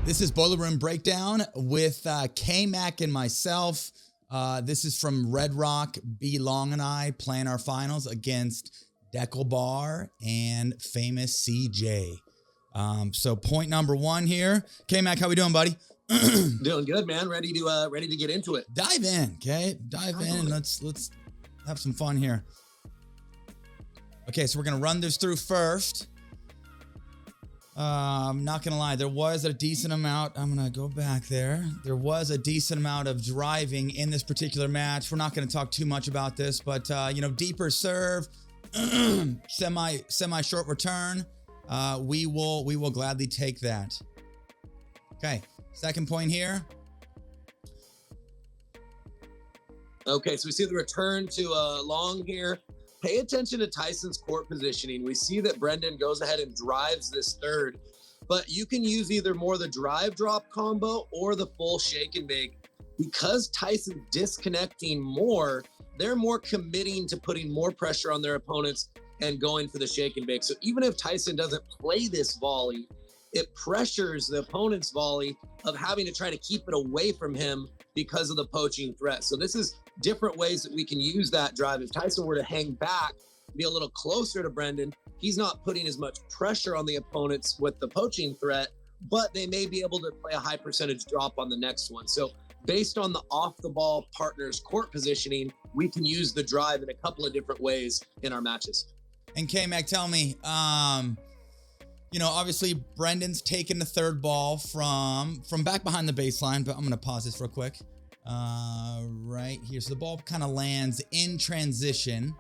This is Boiler Room Breakdown with K-Mac and myself. This is from Redrock. B. Long and I playing our finals against Dekel Bar and famous CJ. So point number one here. K-Mac, how we doing, buddy? Doing good, man. Ready to get into it. Dive in, okay? Dive in and let's have some fun here. Okay, so we're gonna run this through first. I'm not gonna lie, there was a decent amount. I'm gonna go back there. There was a decent amount of driving in this particular match. We're not gonna talk too much about this, but deeper serve, semi short return. We will gladly take that. Okay, second point here. Okay, so we see the return to Long here. Pay attention to Tyson's court positioning. We see that Brendon goes ahead and drives this third, but you can use either more the drive drop combo or the full shake and bake. Because Tyson's disconnecting more, they're more committing to putting more pressure on their opponents and going for the shake and bake. So even if Tyson doesn't play this volley, it pressures the opponent's volley of having to try to keep it away from him because of the poaching threat. So this is different ways that we can use that drive. If Tyson were to hang back, be a little closer to Brendon, he's not putting as much pressure on the opponents with the poaching threat, but they may be able to play a high percentage drop on the next one. So based on the off the ball partner's court positioning, we can use the drive in a couple of different ways in our matches. And K-Mac, tell me, obviously Brendon's taking the third ball from back behind the baseline, but I'm going to pause this real quick. Right here. So the ball kind of lands in transition,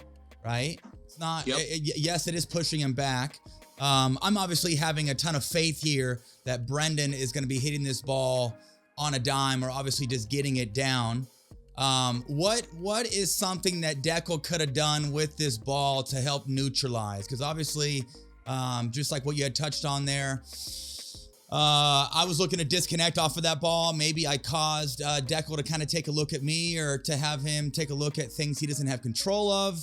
right? It's not, yes, it is pushing him back. I'm obviously having a ton of faith here that Brendon is going to be hitting this ball on a dime or obviously just getting it down. What is something that Dekel could have done with this ball to help neutralize? Because obviously, just like what you had touched on there, I was looking to disconnect off of that ball. Maybe I caused Dekel to kind of take a look at me or to have him take a look at things he doesn't have control of.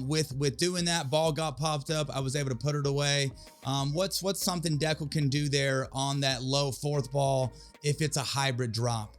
With doing that, ball got popped up. I was able to put it away. What's something Dekel can do there on that low fourth ball if it's a hybrid drop?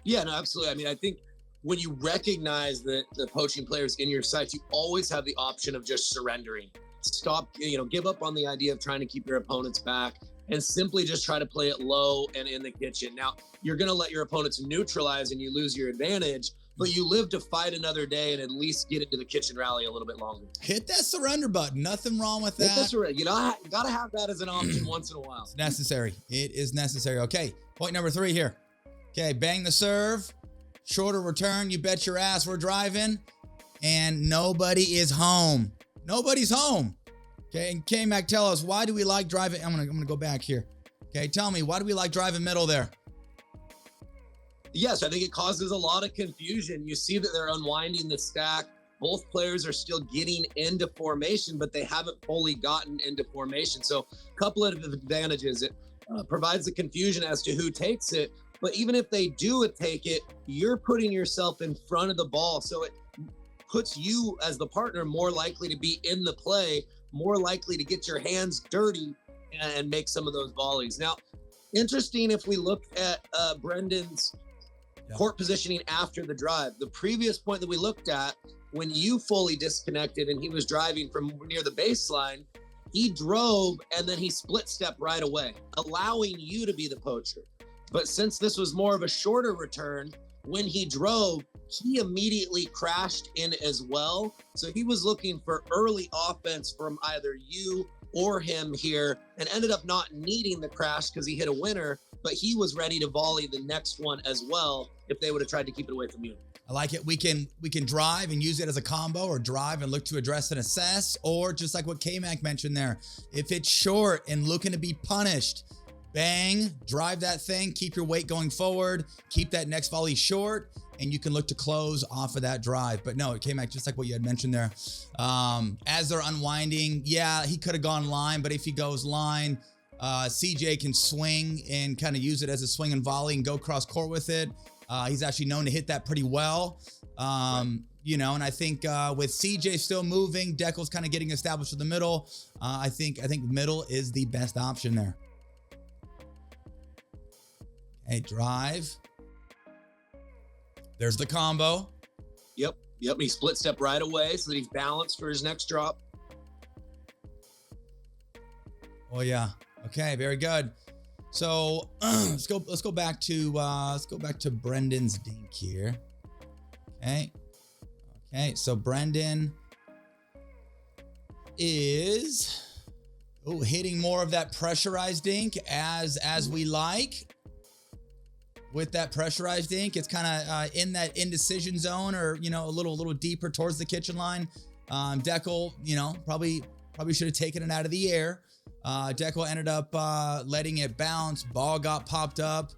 Yeah, no, absolutely. I mean, I think when you recognize that the poaching players in your sights, you always have the option of just surrendering. Stop, give up on the idea of trying to keep your opponents back and simply just try to play it low and in the kitchen. Now, you're going to let your opponents neutralize and you lose your advantage, but you live to fight another day and at least get into the kitchen rally a little bit longer. Hit that surrender button. Nothing wrong with that. Hit that surrender. You got to have that as an option once in a while. It's necessary. It is necessary. Okay, point number 3 here. Okay, bang the serve. Shorter return. You bet your ass we're driving. And nobody is home. Nobody's home. Okay, and K-Mac, tell us, why do we like driving? I'm gonna go back here. Okay, tell me, why do we like driving middle there? Yes, I think it causes a lot of confusion. You see that they're unwinding the stack. Both players are still getting into formation, but they haven't fully gotten into formation. So a couple of advantages. It provides the confusion as to who takes it. But even if they do take it, you're putting yourself in front of the ball. So it puts you as the partner more likely to be in the play, more likely to get your hands dirty and make some of those volleys. Now, interesting if we look at Brendon's court positioning after the drive. The previous point that we looked at, when you fully disconnected and he was driving from near the baseline, he drove and then he split step right away, allowing you to be the poacher. But since this was more of a shorter return, when he drove, he immediately crashed in as well. So he was looking for early offense from either you or him here and ended up not needing the crash because he hit a winner, but he was ready to volley the next one as well if they would have tried to keep it away from you. I like it. We can drive and use it as a combo, or drive and look to address and assess, or just like what K-Mac mentioned there, if it's short and looking to be punished, bang, drive that thing, keep your weight going forward, keep that next volley short, and you can look to close off of that drive. But no, it came back just like what you had mentioned there. As they're unwinding, yeah, he could have gone line, but if he goes line, CJ can swing and kind of use it as a swing and volley and go cross court with it. He's actually known to hit that pretty well. You know, and I think with CJ still moving, Dekel's kind of getting established in the middle. I think middle is the best option there. Hey, drive. There's the combo. Yep. He split step right away so that he's balanced for his next drop. Oh yeah. Okay, very good. So let's go back to Brendon's dink here. Okay. So Brendon is hitting more of that pressurized dink as we like. With that pressurized dink, it's kind of in that indecision zone, or a little deeper towards the kitchen line. Dekel, probably should have taken it out of the air. Dekel ended up letting it bounce. Ball got popped up.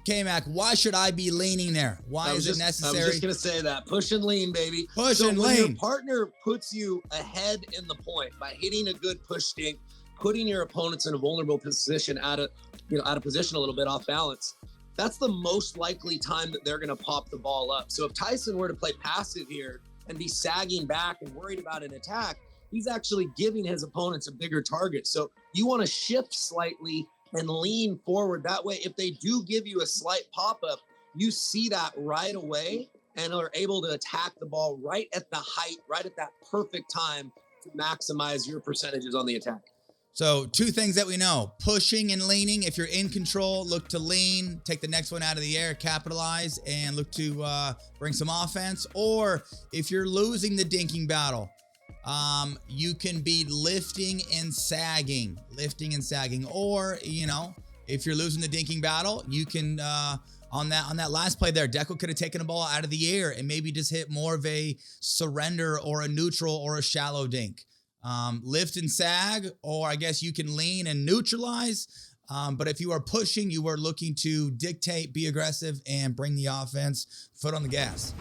K-Mac, why should I be leaning there? Why is it necessary? I was just going to say that. Push and lean, baby. Push and when lean. Your partner puts you ahead in the point by hitting a good push dink, putting your opponents in a vulnerable position out of position a little bit off balance, that's the most likely time that they're going to pop the ball up. So if Tyson were to play passive here and be sagging back and worried about an attack, he's actually giving his opponents a bigger target. So you want to shift slightly and lean forward. That way, if they do give you a slight pop-up, you see that right away and are able to attack the ball right at the height, right at that perfect time to maximize your percentages on the attack. So 2 things that we know: pushing and leaning. If you're in control, look to lean, take the next one out of the air, capitalize, and look to bring some offense. Or if you're losing the dinking battle, you can be lifting and sagging. Or, if you're losing the dinking battle, you can, on that last play there, Dekel could have taken a ball out of the air and maybe just hit more of a surrender or a neutral or a shallow dink. Lift and sag, or I guess you can lean and neutralize. But if you are pushing, you are looking to dictate, be aggressive, and bring the offense, foot on the gas.